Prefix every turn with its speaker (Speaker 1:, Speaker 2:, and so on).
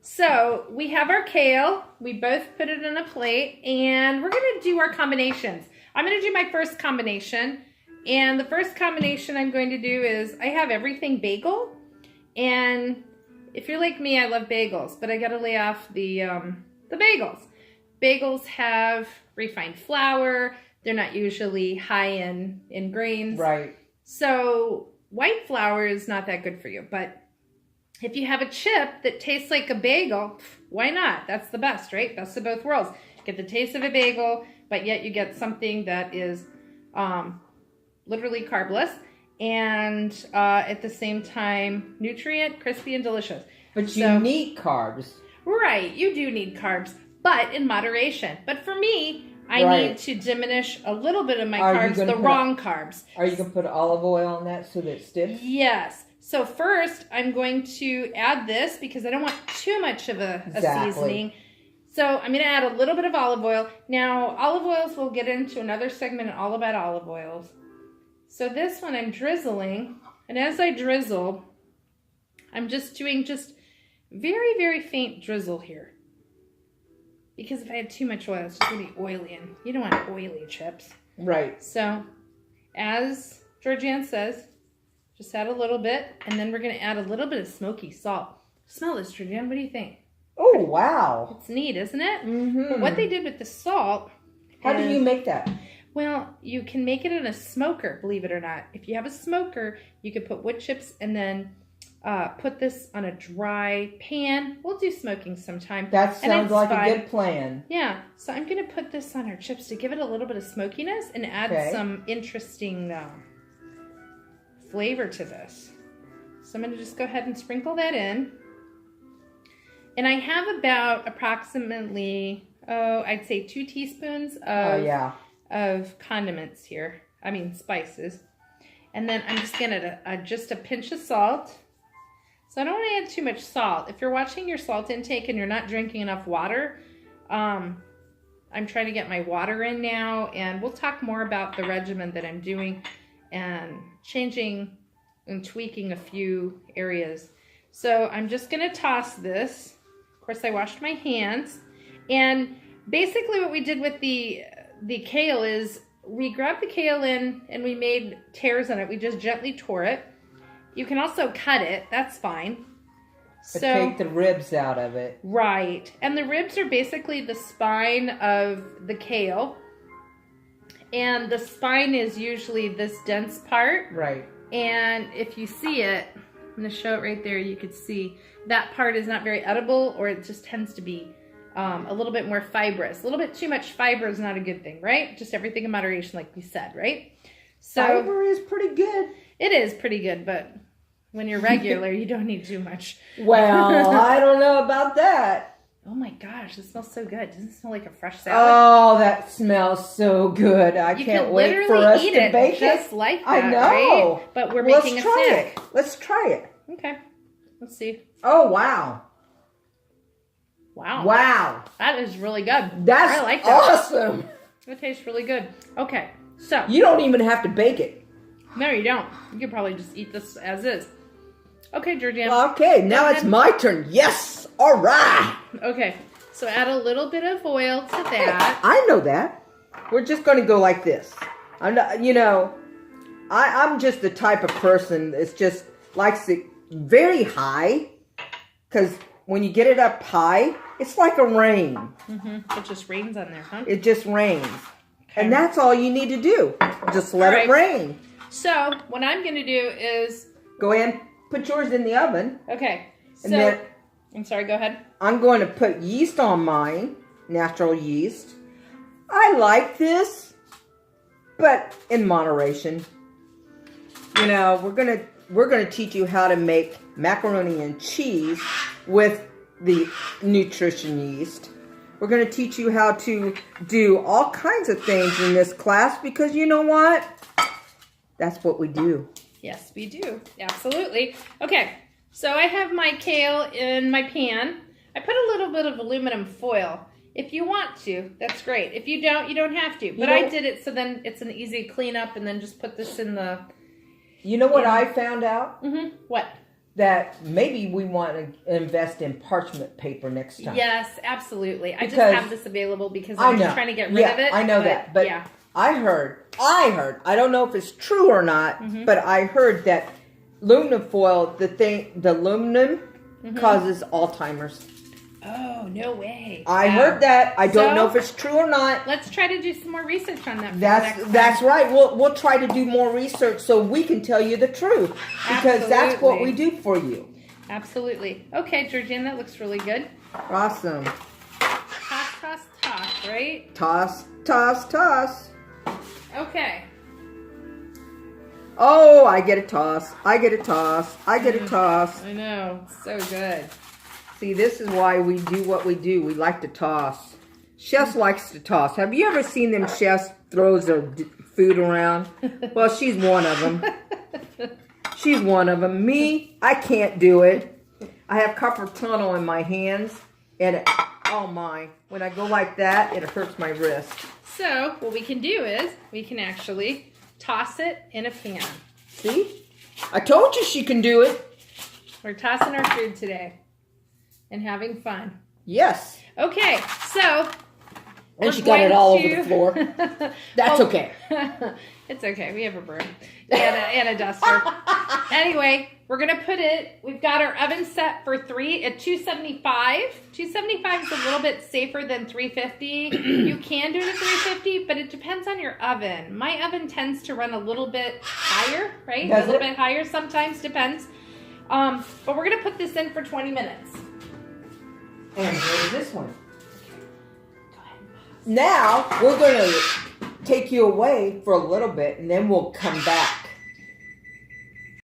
Speaker 1: So we have our kale. We both put it in a plate, and we're going to do our combinations. I'm going to do my first combination, and the first combination I'm going to do is I have everything bagel, and if you're like me, I love bagels, but I got to lay off the bagels. Bagels have refined flour. They're not usually high in grains.
Speaker 2: Right.
Speaker 1: So white flour is not that good for you, but if you have a chip that tastes like a bagel, why not? That's the best, right? Best of both worlds. Get the taste of a bagel, but yet you get something that is literally carbless and at the same time nutrient, crispy, and delicious.
Speaker 2: But you need carbs.
Speaker 1: Right, you do need carbs, but in moderation. But for me, I need to diminish a little bit of my carbs, the wrong carbs.
Speaker 2: Are you going to put olive oil on that so that it sticks?
Speaker 1: Yes. So first, I'm going to add this because I don't want too much of a seasoning. So I'm going to add a little bit of olive oil. Now, olive oils, we'll get into another segment all about olive oils. So this one I'm drizzling. And as I drizzle, I'm just doing very, very faint drizzle here. Because if I had too much oil, it's just going to be oily. And you don't want oily chips.
Speaker 2: Right.
Speaker 1: So, as Georgianne says, just add a little bit, and then we're going to add a little bit of smoky salt. Smell this, Georgianne. What do you think?
Speaker 2: Oh, wow.
Speaker 1: It's neat, isn't it?
Speaker 2: Mm-hmm.
Speaker 1: But what they did with the salt...
Speaker 2: How do you make that?
Speaker 1: Well, you can make it in a smoker, believe it or not. If you have a smoker, you could put wood chips and then put this on a dry pan. We'll do smoking sometime.
Speaker 2: That sounds like a good plan.
Speaker 1: Yeah. So I'm going to put this on our chips to give it a little bit of smokiness and add some interesting... flavor to this. So I'm going to just go ahead and sprinkle that in. And I have about approximately, I'd say 2 teaspoons of condiments here. I mean spices. And then I'm just going to just a pinch of salt. So I don't want to add too much salt. If you're watching your salt intake and you're not drinking enough water, I'm trying to get my water in now. And we'll talk more about the regimen that I'm doing and changing and tweaking a few areas. So I'm just going to toss this. Of course, I washed my hands. And basically what we did with the kale is we grabbed the kale in and we made tears in it. We just gently tore it. You can also cut it. That's fine.
Speaker 2: But take the ribs out of it.
Speaker 1: Right. And the ribs are basically the spine of the kale. And the spine is usually this dense part.
Speaker 2: Right.
Speaker 1: And if you see it, I'm going to show it right there. You could see that part is not very edible, or it just tends to be a little bit more fibrous. A little bit too much fiber is not a good thing, right? Just everything in moderation, like we said, right? So
Speaker 2: fiber is pretty good.
Speaker 1: It is pretty good, but when you're regular, you don't need too much.
Speaker 2: Well, I don't know about that.
Speaker 1: Oh my gosh, it smells so good. Doesn't it smell like a fresh salad?
Speaker 2: Oh, that smells so good. I can't wait for us to bake it.
Speaker 1: Just like that,
Speaker 2: I know.
Speaker 1: Right? But we're making a snack.
Speaker 2: Let's try it.
Speaker 1: Okay. Let's see.
Speaker 2: Oh, wow.
Speaker 1: Wow.
Speaker 2: Wow.
Speaker 1: That is really good.
Speaker 2: That's
Speaker 1: I like that.
Speaker 2: Awesome.
Speaker 1: It tastes really good. Okay. So.
Speaker 2: You don't even have to bake it.
Speaker 1: No, you don't. You could probably just eat this as is. Okay, Georgianne.
Speaker 2: Okay, now it's my turn. Yes. All right.
Speaker 1: Okay. So add a little bit of oil to that.
Speaker 2: Hey, I know that. We're just going to go like this. I'm not, I'm just the type of person that's just likes it very high, because when you get it up high, it's like a rain.
Speaker 1: Mm-hmm. It just rains on there, huh?
Speaker 2: It just rains. Okay. And that's all you need to do. Just let it rain.
Speaker 1: So what I'm going to do is...
Speaker 2: Go ahead and put yours in the oven.
Speaker 1: Okay.
Speaker 2: And then
Speaker 1: I'm sorry, go ahead.
Speaker 2: I'm going to put yeast on mine, natural yeast. I like this, but in moderation. We're gonna teach you how to make macaroni and cheese with the nutrition yeast. We're gonna teach you how to do all kinds of things in this class, because you know what? That's what we do.
Speaker 1: Yes, we do. Absolutely. Okay, so I have my kale in my pan. I put a little bit of aluminum foil. If you want to, that's great. If you don't, you don't have to. But I did it so then it's an easy cleanup, and then just put this in the...
Speaker 2: You know what I found out?
Speaker 1: Mm-hmm. What?
Speaker 2: that maybe we want to invest in parchment paper next time.
Speaker 1: Yes, absolutely. I just have this available because I'm just trying to get rid of it.
Speaker 2: I know that. But yeah. I heard, I don't know if it's true or not, but I heard that aluminum foil, the aluminum causes Alzheimer's.
Speaker 1: Oh, no way.
Speaker 2: I heard that. I don't know if it's true or not.
Speaker 1: Let's try to do some more research on that.
Speaker 2: That's right. We'll try to do more research so we can tell you the truth. Because that's what we do for you.
Speaker 1: Absolutely. Okay, Georgina, that looks really good.
Speaker 2: Awesome.
Speaker 1: Toss, toss, toss, right?
Speaker 2: Toss, toss, toss.
Speaker 1: Okay.
Speaker 2: Oh, I get a toss. I get a toss. I get a toss.
Speaker 1: I know. So good.
Speaker 2: See, this is why we do what we do. We like to toss. Chefs likes to toss. Have you ever seen them chefs throws their food around? Well, she's one of them. She's one of them. Me, I can't do it. I have carpal tunnel in my hands. And oh my, when I go like that, it hurts my wrist.
Speaker 1: So, what we can do is, we can actually toss it in a pan.
Speaker 2: See? I told you she can do it.
Speaker 1: We're tossing our food today. And having fun.
Speaker 2: Yes.
Speaker 1: Okay, so...
Speaker 2: And she got it all over the floor. That's okay.
Speaker 1: It's okay. We have a broom and a duster. Anyway, we're going to put it... We've got our oven set for 3 at 275. 275 is a little bit safer than 350. You can do it at 350, but it depends on your oven. My oven tends to run a little bit higher, right? A little bit higher sometimes, depends. But we're going to put this in for 20 minutes.
Speaker 2: And here's this one. Go ahead. Now, we're going to take you away for a little bit, and then we'll come back.